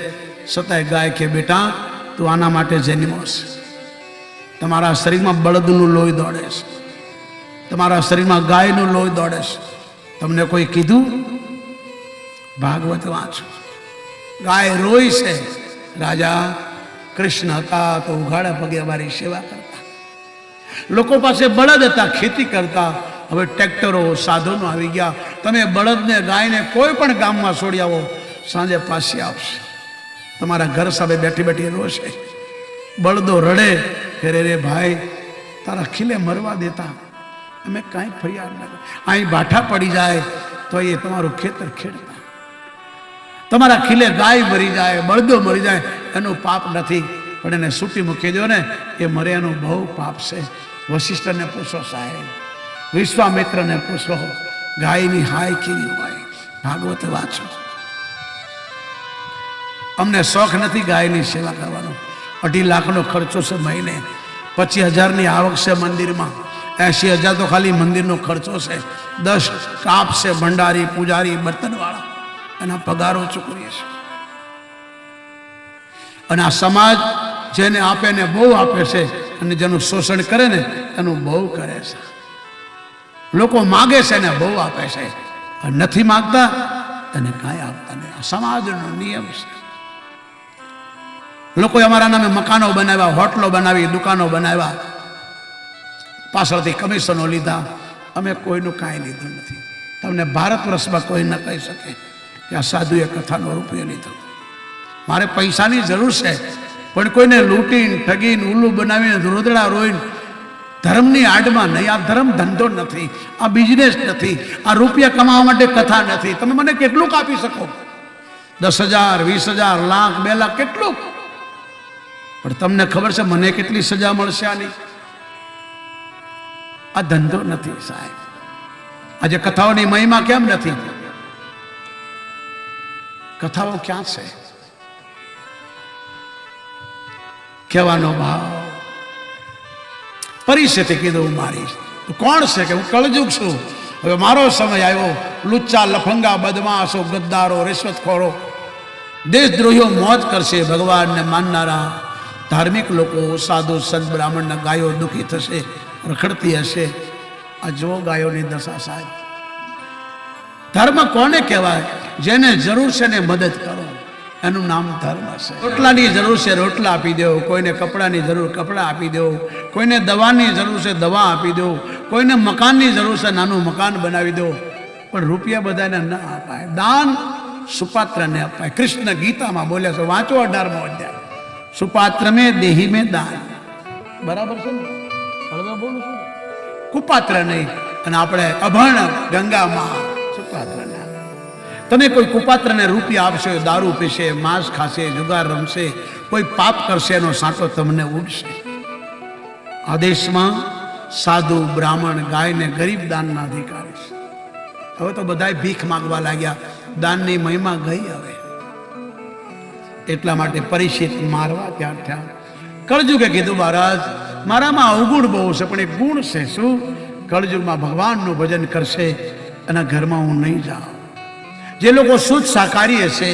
છતાંય ગાય કે બેટા તું આના માટે જન્મો છે. તમારા શરીરમાં બળદનું લોહી દોડે છે, તમારા શરીરમાં ગાયનું લોહી દોડે છે. તમને કોઈ કીધું? ભાગવત વાંચો. ગાય રોય છે. રાજા કૃષ્ણ હતા તો ઉઘાડા પગે અમારી સેવા કરતા. લોકો પાસે બળદ હતા, ખેતી કરતા. હવે ટ્રેક્ટરો, સાધનો આવી ગયા. તમે બળદને, ગાયને કોઈ પણ ગામમાં છોડી આવો, સાંજે પાછી આવશે. તમારા ઘર સામે બેઠી બેઠી રોશે. બળદો રડે કે રે ભાઈ, તારા ખીલે મરવા દેતા, અમે કાંઈ ફરિયાદ ના કરી. અહીં બાઠા પડી જાય તો એ તમારું ખેતર ખેડતા. તમારા ખીલે ગાય મરી જાય, બળદો મરી જાય, એનું પાપ નથી, પણ એને સૂટી મૂકી દો ને, એ મરે એનું બહુ પાપ છે. વશિષ્ઠને પૂછો સાહેબ, વિશ્વામિત્રને પૂછો, ગાયની હાય કેવી હોય. ભાગવત વાંચો. અમને શોખ નથી ગાયની સેવા કરવાનો. 2.5 લાખનો ખર્ચો છે મહિને, 25,000ની આવક છે મંદિરમાં, 80,000 તો ખાલી મંદિરનો ખર્ચો છે. 10 સ્ટાફ છે, ભંડારી, પૂજારી, બર્તનવાળા, એના પગારો ચૂકવીએ છીએ. અને આ સમાજ જેને આપે ને બહુ આપે છે, અને જેનું શોષણ કરે ને એનું બહુ કરે છે. લોકો માગે છે ને બહુ આપે છે, નથી માગતા એને કાંઈ આપતા નહીં. આ સમાજનો નિયમ છે. લોકોએ અમારા નામે મકાનો બનાવ્યા, હોટલો બનાવી, દુકાનો બનાવ્યા, પાછળથી કમિશનો લીધા. અમે કોઈનું કાંઈ લીધું નથી. તમને ભારત વર્ષમાં કોઈ ન કહી શકે કે આ સાધુએ કથાનો રૂપિયો લીધો. મારે પૈસાની જરૂર છે, પણ કોઈને લૂંટીને, ઠગીને, ઉલ્લુ બનાવીને, રોદડા રોઈને ધર્મની આડમાં નહીં. આ ધર્મ ધંધો નથી, આ બિઝનેસ નથી, આ રૂપિયા કમાવા માટે કથા નથી. તમે મને કેટલું આપી શકો? 10,000, 20,000, લાખ, 2 લાખ, કેટલું? પણ તમને ખબર છે મને કેટલી સજા મળશે આની? આ ધંધો નથી સાહેબ. આજે કથાઓની મહિમા કેમ નથી? કથાઓ ક્યાં છે? કહેવાનો ભાવ. પરિસ્થિતિ કીધું મારી. તું કોણ છે? કે હું કળજુગ છું. હવે મારો સમય આવ્યો. લુચ્ચા, લફંગા, બદમાશો, ગદ્દારો, રિશ્વતખોરો, દેશદ્રોહીઓ મોજ કરશે. ભગવાનને માનનારા ધાર્મિક લોકો, સાધુ, સંત, બ્રાહ્મણના ગાયો દુઃખી થશે, રખડતી હશે. આ જો ગાયોની દશા સાહેબ. ધર્મ કોને કહેવાય? જેને જરૂર છે ને મદદ કરો, એનું નામ ધર્મ છે. રોટલાની જરૂર છે, રોટલા આપી દો. કોઈને કપડાની જરૂર, કપડાં આપી દો. કોઈને દવાની જરૂર છે, દવા આપી દો. કોઈને મકાનની જરૂર છે, નાનું મકાન બનાવી દો. પણ રૂપિયા બધાને ન અપાય. દાન સુપાત્રને અપાય. કૃષ્ણ ગીતામાં બોલ્યા છે, વાંચો 18મો અધ્યાય. સુપાત્ર મેં દેહી મેં દાન. બરાબર છે ને? હળવા બોલું છું. કુપાત્ર નહીં. અને આપણે અભણ ગંગામાં સુપાત્ર. તમે કોઈ કુપાત્રને રૂપિયા આપશો, દારૂ પીશે, માંસ ખાશે, જુગાર રમશે, કોઈ પાપ કરશે, એનો સાંટો તમને ઉડશે. આ દેશમાં સાધુ, બ્રાહ્મણ, ગાયને ગરીબ દાનના અધિકારી છે. હવે તો બધાય ભીખ માંગવા લાગ્યા. દાનની મહિમા ગઈ હવે. એટલા માટે પરિચિત મારવા ત્યાં થયા. કળજુગે કીધું, મહારાજ મારામાં અવગુણ બહુ છે, પણ એક ગુણ છે. શું? કળજુગમાં ભગવાનનું ભજન કરશે એના ઘરમાં હું નહીં જાઉં. જે લોકો શુદ્ધ શાકાહારી હશે,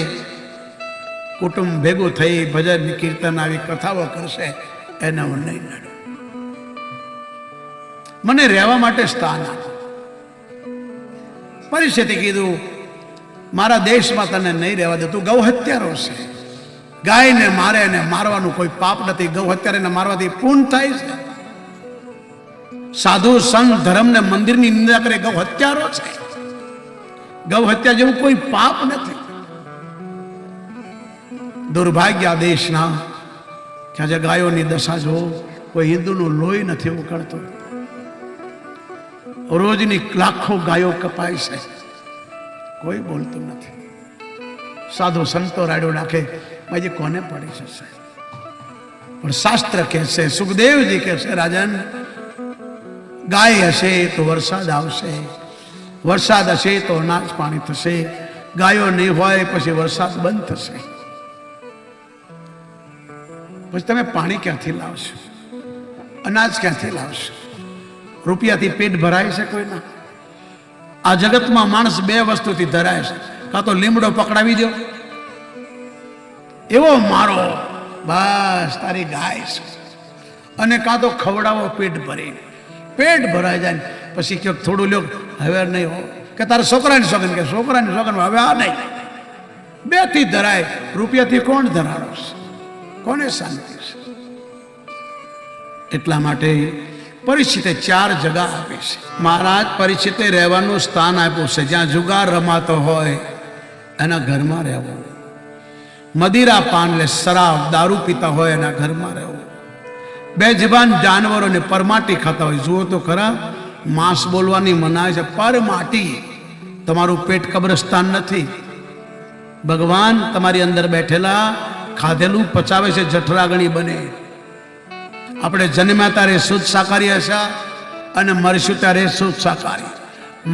કુટુંબ ભેગું થઈ ભજન, કીર્તન, આવી કથાઓ કરશે, એને હું નહીં લડું. મને રહેવા માટે સ્થાન આપો. પરિસ્થિતિ કીધું, મારા દેશમાં તને નહીં રહેવા દે. તું ગૌ હત્યારો છે. ગાયને મારે અને મારવાનું કોઈ પાપ નથી. ગૌ હત્યારાને મારવાથી પૂર્ણ થાય છે. સાધુ, સંત, ધર્મને, મંદિરની નિંદા કરે, ગૌ હત્યારો છે. ગૌ હત્યા જેવું કોઈ પાપ નથી. દુર્ભાગ્ય દેશના કે આજે ગાયોની દશા જો, કોઈ હિન્દુનું લોહી નથી ઉકળતું. રોજની લાખો ગાયો કપાય છે, કોઈ બોલતું નથી. સાધુ સંતો રાડો નાખે, ભાઈ કોને પડી જશે? પણ શાસ્ત્ર કહે છે, સુખદેવજી કહે છે, રાજન ગાય હશે તો વરસાદ આવશે, વરસાદ હશે તો અનાજ પાણી થશે. ગાયો નહીં હોય પછી વરસાદ બંધ થશે. પછી તમે પાણી ક્યાંથી લાવશો? અનાજ ક્યાંથી લાવશો? રૂપિયાથી પેટ ભરાય છે કોઈના? આ જગતમાં માણસ 2 વસ્તુથી ધરાય છે. કાં તો લીમડો પકડાવી દો, એવો મારો બસ તારી ગાય છે. અને કાં તો ખવડાવો પેટ ભરી, પેટ ભરાઈ જાય પછી ક્યાંક થોડું લ્યો, હવે નહીં હો કે તારા છોકરાની સોગન, કે છોકરાની સોગન હવે આ નહીં, બેથી ધરાય, રૂપિયાથી કોણ ધરાણો છે, કોને શાંતિ છે? એટલા માટે પરીક્ષિતે 4 જગા આપી છે. મહારાજ પરીક્ષિતે રહેવાનું સ્થાન આપ્યું છે, જ્યાં જુગાર રમાતો હોય એના ઘરમાં રહેવું, મદિરા પાન લે શરાબ દારૂ પીતા હોય એના ઘરમાં રહેવું, બેજબાન જાનવરોને પરમાટી ખાતા હોય, જુઓ તો ખરા, માંસ બોલવાની મનાય છે, પરમાટી. તમારું પેટ કબ્રસ્તાન નથી, ભગવાન તમારી અંદર બેઠેલા ખાધેલું પચાવે છે, જઠરાગણી બને. આપણે જન્મ્યા ત્યારે શુદ્ધ શાકાહારી હશે અને મરશું ત્યારે શુદ્ધ શાકાહારી.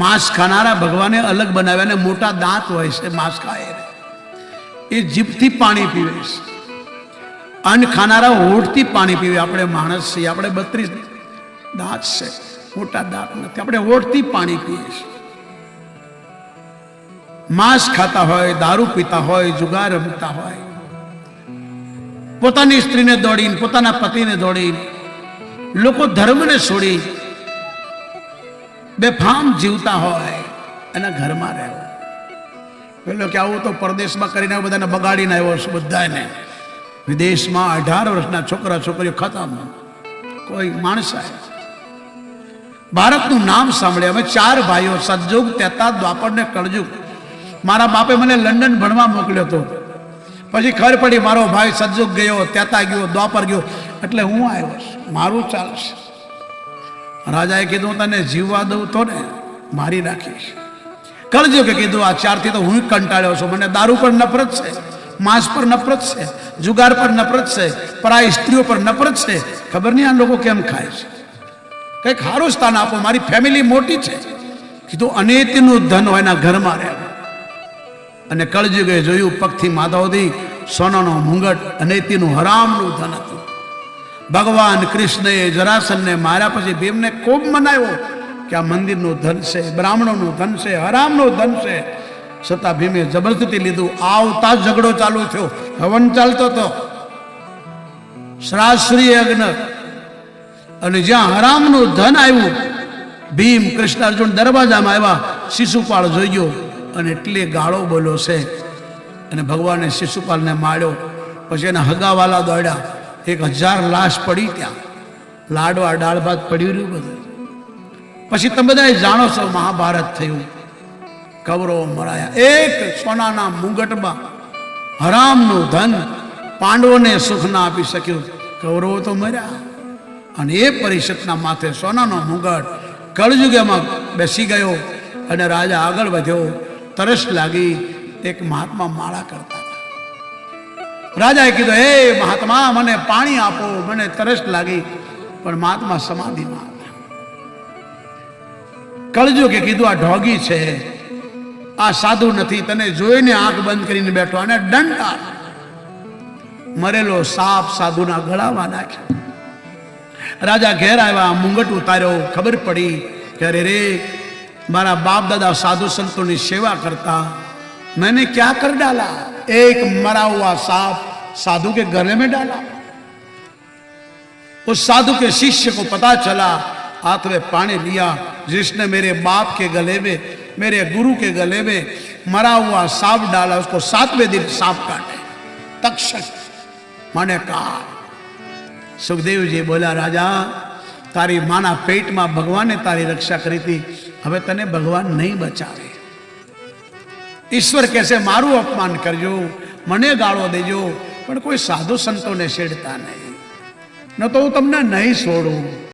માંસ ખાનારા ભગવાને અલગ બનાવ્યા, ને મોટા દાંત હોય છે માંસ ખાય, એ જીભથી પાણી પીવે છે. અન્ન ખાનારા હોઠથી પાણી પીવે. આપણે માણસ છીએ, આપણે 32 દાંત છે, મોટા દાંત નથી, આપણે હોઠથી પાણી પીએ છીએ. માંસ ખાતા હોય, દારૂ પીતા હોય, જુગાર રમતા હોય, પોતાની સ્ત્રીને દોડીને, પોતાના પતિને દોડીને, લોકો ધર્મને છોડી બેફામ જીવતા હોય, એના ઘરમાં રહેવું. પેલો કે આવું તો પરદેશમાં કરીને બધાને બગાડીને આવ્યો છું, બધાને. વિદેશમાં 18 વર્ષના છોકરા છોકરીઓ ખતમ, કોઈ માણસ આવે. ભારતનું નામ સાંભળે. અમે 4 ભાઈઓ, સતયુગ, ત્રેતા, દ્વાપર ને કળયુગ. મારા બાપે મને લંડન ભણવા મોકલ્યો હતો, પછી ખબર પડી મારો ભાઈ સતયુગ ગયો, ત્રેતા ગયો, દ્વાપર ગયો, એટલે હું આવ્યો છું, મારું ચાલશે. રાજાએ કીધું તને જીવવા દઉં તો ને મારી નાખીશ. કળયુગે કીધું આ 4 થી તો હું કંટાળ્યો છું, મને દારૂ પર નફરત છે, માંસ પર નફરત છે, જુગાર પર નફરત છે, પરાઈ સ્ત્રીઓ પર નફરત છે. ખબર નહીં આ લોકો કેમ ખાય છે, કંઈક સારું સ્થાન આપો, મારી ફેમિલી મોટી છે. કીધું અનેતીનું ધન હોય એના ઘરમાં રહે. અને કળયુગે જોયું, પગથી માથા સુધી સોનાનો મુંગટ, અનેતીનું હરામનું ધન હતું. ભગવાન કૃષ્ણએ જરાસંધને માર્યા પછી ભીમને ખૂબ મનાવ્યો કે આ મંદિરનું ધન છે, બ્રાહ્મણોનું ધન છે, હરામનું ધન છે. છતાં ભીમે જબરદસ્તી લીધું. આવતા ઝઘડો ચાલુ થયો, હવન ચાલતો હતો, શ્રાસ્ત્રી યજ્ઞ. અને જ્યાં હરામનું ધન આવ્યું, ભીમ કૃષ્ણ અર્જુન દરવાજામાં આવ્યા, શિશુપાળ જોઈ ગયો અને એટલી ગાળો બોલ્યો છે. અને ભગવાને શિશુપાલને માર્યો. પછી એના હગાવાલા દોડ્યા, 1000 લાશ પડી ત્યાં, લાડવા દાળ ભાત પડ્યું રહ્યું બધું. પછી તમે બધા જાણો છો મહાભારત થયું, કૌરવો મરાયા. એક સોનાના મુંગટમાં હરામનું ધન પાંડવોને સુખ ના આપી શક્યું, કૌરવો તો મર્યા. અને એ પરીક્ષિતના માથે સોનાનો મુંગટ કળયુગમાં બેસી ગયો. અને રાજા આગળ વધ્યો, તરસ લાગી, એક મહાત્મા માળા કરતા હતા. રાજાએ કીધું, હે મહાત્મા મને પાણી આપો, મને તરસ લાગી. પણ મહાત્મા સમાધિમાં હતા. કળયુગે કીધું, આ ઢોગી છે, આ સાધુ નથી, તને જોઈને આંખ બંધ કરીને બેઠો. અને દંડ મરેલો સાપ સાધુના ગળામાં નાખ્યો. રાજા ઘેર આવ્યા, મુંગટ ઉતાર્યો. ખબર પડી કે અરે રે, મારા બાપ દાદા સાधु संतों की सेवा करता, मैंने क्या कर डाला? एक मरा हुआ सांप साधु के गले में डाला। उस साधु के शिष्य को पता चला, हाथ में पानी लिया, जिसने मेरे बाप के गले में, मेरे गुरु के गले में मरा हुआ सांप डाला, उसको 7वें दिन सांप काटे। तक्षक माने कहा, सुखदेव जी बोला, राजा तारी माना पेट में भगवान ने तारी रक्षा करी थी, હવે તને ભગવાન નહીં બચાવે. ઈશ્વર કહેશે મારું અપમાન કરજો, મને ગાળો દેજો, પણ કોઈ સાધુ સંતોને છેડતા નહીં, ન તો હું તમને નહીં છોડું.